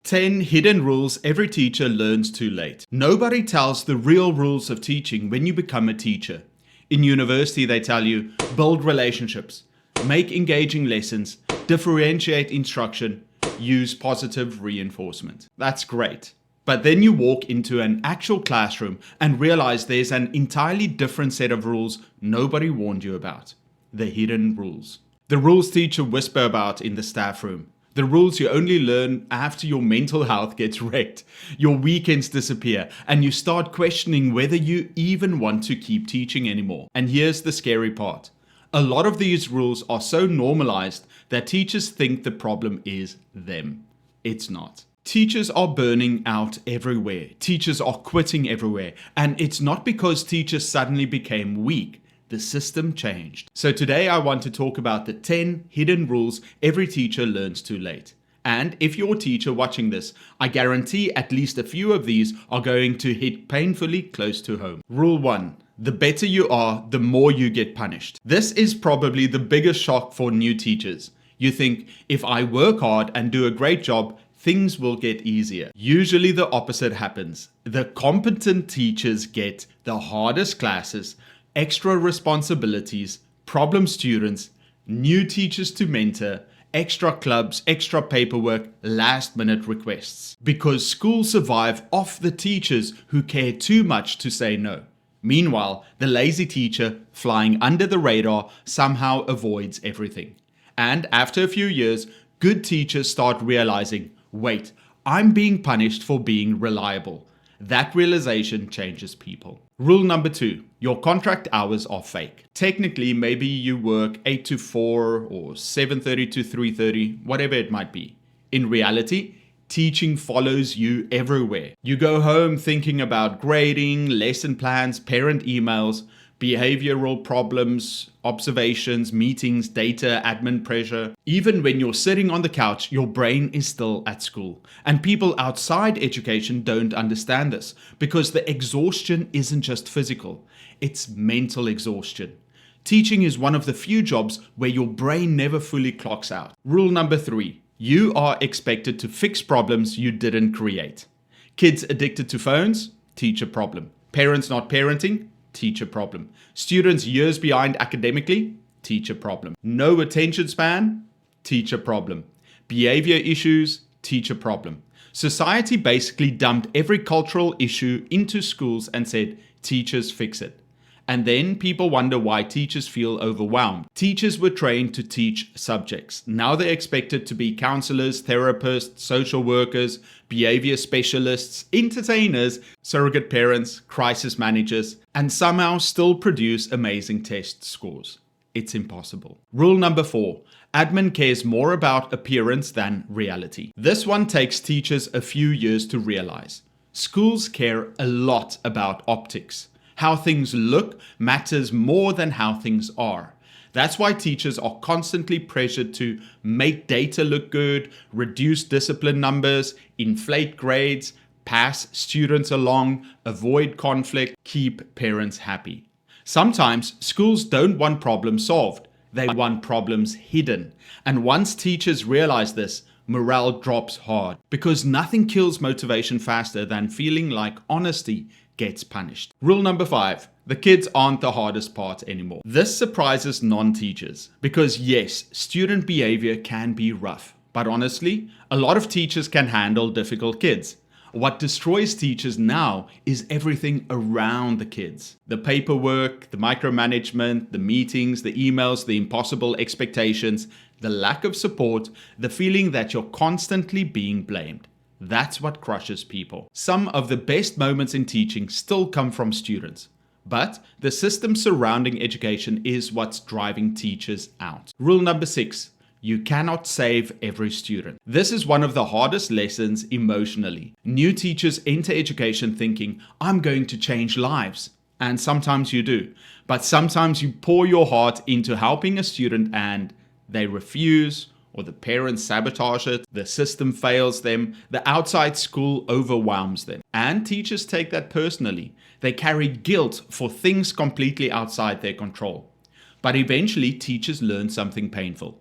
10 hidden rules every teacher learns too late. Nobody tells the real rules of teaching when you become a teacher. In university, they tell you, build relationships, make engaging lessons, differentiate instruction, use positive reinforcement. That's great. But then you walk into an actual classroom and realize there's an entirely different set of rules nobody warned you about. The hidden rules. The rules teacher whisper about in the staff room. The rules you only learn after your mental health gets wrecked, your weekends disappear, and you start questioning whether you even want to keep teaching anymore. And here's the scary part. A lot of these rules are so normalized that teachers think the problem is them. It's not. Teachers are burning out everywhere. Teachers are quitting everywhere. And it's not because teachers suddenly became weak. The system changed. So today I want to talk about the 10 hidden rules every teacher learns too late. And if you're a teacher watching this, I guarantee at least a few of these are going to hit painfully close to home. Rule 1. The better you are, the more you get punished. This is probably the biggest shock for new teachers. You think, if I work hard and do a great job, things will get easier. Usually the opposite happens. The competent teachers get the hardest classes, extra responsibilities, problem students, new teachers to mentor, extra clubs, extra paperwork, last-minute requests. Because schools survive off the teachers who care too much to say no. Meanwhile, the lazy teacher, flying under the radar, somehow avoids everything. And after a few years, good teachers start realizing, wait, I'm being punished for being reliable. That realization changes people. Rule number 2, your contract hours are fake. Technically, maybe you work 8 to 4 or 7:30 to 3:30, whatever it might be. In reality, teaching follows you everywhere. You go home thinking about grading, lesson plans, parent emails, behavioral problems, observations, meetings, data, admin pressure. Even when you're sitting on the couch, your brain is still at school. And people outside education don't understand this because the exhaustion isn't just physical, it's mental exhaustion. Teaching is one of the few jobs where your brain never fully clocks out. Rule number 3, you are expected to fix problems you didn't create. Kids addicted to phones, teacher problem. Parents not parenting, teacher problem. Students years behind academically, teacher problem. No attention span, teacher problem. Behavior issues, teacher problem. Society basically dumped every cultural issue into schools and said, teachers fix it. And then people wonder why teachers feel overwhelmed. Teachers were trained to teach subjects. Now they're expected to be counselors, therapists, social workers, behavior specialists, entertainers, surrogate parents, crisis managers, and somehow still produce amazing test scores. It's impossible. Rule number 4. Admin cares more about appearance than reality. This one takes teachers a few years to realize. Schools care a lot about optics. How things look matters more than how things are. That's why teachers are constantly pressured to make data look good, reduce discipline numbers, inflate grades, pass students along, avoid conflict, keep parents happy. Sometimes schools don't want problems solved, they want problems hidden. And once teachers realize this, morale drops hard because nothing kills motivation faster than feeling like honesty gets punished. Rule number 5, the kids aren't the hardest part anymore. This surprises non-teachers because yes, student behavior can be rough, but honestly, a lot of teachers can handle difficult kids. What destroys teachers now is everything around the kids. The paperwork, the micromanagement, the meetings, the emails, the impossible expectations, the lack of support, the feeling that you're constantly being blamed. That's what crushes people. Some of the best moments in teaching still come from students, but the system surrounding education is what's driving teachers out. Rule number 6, you cannot save every student. This is one of the hardest lessons emotionally. New teachers enter education thinking, I'm going to change lives. And sometimes you do, but sometimes you pour your heart into helping a student and they refuse, or the parents sabotage it, the system fails them, the outside school overwhelms them. And teachers take that personally. They carry guilt for things completely outside their control. But eventually, teachers learn something painful.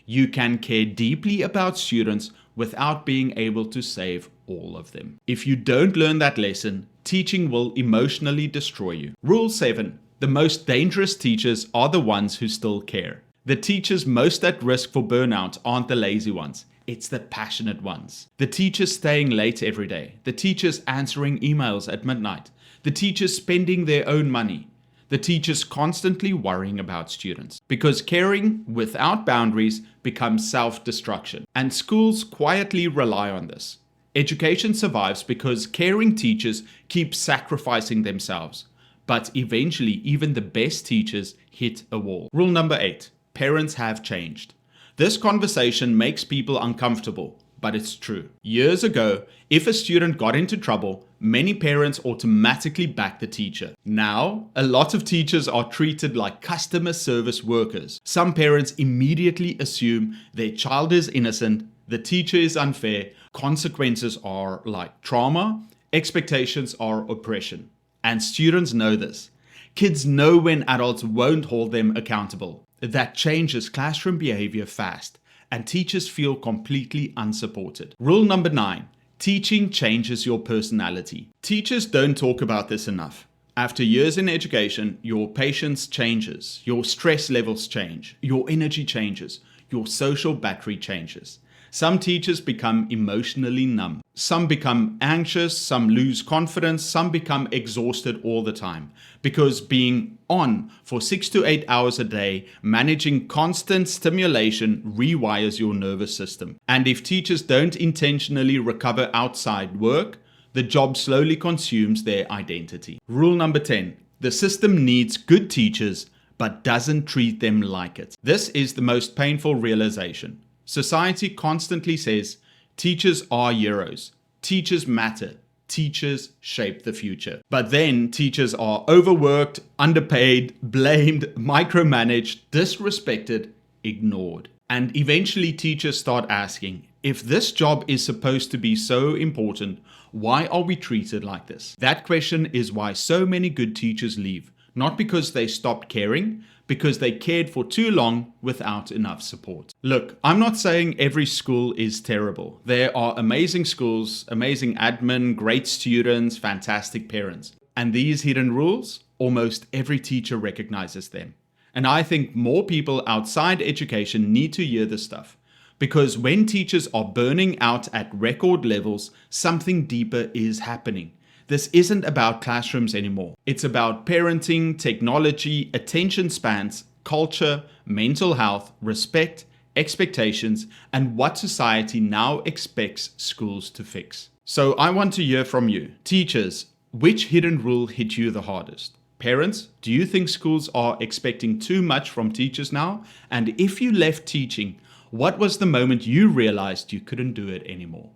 You can care deeply about students without being able to save all of them. If you don't learn that lesson, teaching will emotionally destroy you. Rule 7. The most dangerous teachers are the ones who still care. The teachers most at risk for burnout aren't the lazy ones. It's the passionate ones. The teachers staying late every day. The teachers answering emails at midnight. The teachers spending their own money. The teachers constantly worrying about students. Because caring without boundaries becomes self-destruction. And schools quietly rely on this. Education survives because caring teachers keep sacrificing themselves. But eventually, even the best teachers hit a wall. Rule number 8. Parents have changed. This conversation makes people uncomfortable, but it's true. Years ago, if a student got into trouble, many parents automatically backed the teacher. Now, a lot of teachers are treated like customer service workers. Some parents immediately assume their child is innocent, the teacher is unfair, consequences are like trauma, expectations are oppression. And students know this. Kids know when adults won't hold them accountable. That changes classroom behavior fast, and teachers feel completely unsupported. Rule number 9. Teaching changes your personality. Teachers don't talk about this enough. After years in education, your patience changes, your stress levels change, your energy changes, your social battery changes. Some teachers become emotionally numb. Some become anxious, some lose confidence, some become exhausted all the time. Because being on for 6 to 8 hours a day, managing constant stimulation rewires your nervous system. And if teachers don't intentionally recover outside work, the job slowly consumes their identity. Rule number 10. The system needs good teachers, but doesn't treat them like it. This is the most painful realization. Society constantly says, teachers are heroes, teachers matter, teachers shape the future. But then teachers are overworked, underpaid, blamed, micromanaged, disrespected, ignored. And eventually teachers start asking, if this job is supposed to be so important, why are we treated like this? That question is why so many good teachers leave. Not because they stopped caring, because they cared for too long without enough support. Look, I'm not saying every school is terrible. There are amazing schools, amazing admin, great students, fantastic parents. And these hidden rules, almost every teacher recognizes them. And I think more people outside education need to hear this stuff. Because when teachers are burning out at record levels, something deeper is happening. This isn't about classrooms anymore. It's about parenting, technology, attention spans, culture, mental health, respect, expectations, and what society now expects schools to fix. So I want to hear from you. Teachers, which hidden rule hit you the hardest? Parents, do you think schools are expecting too much from teachers now? And if you left teaching, what was the moment you realized you couldn't do it anymore?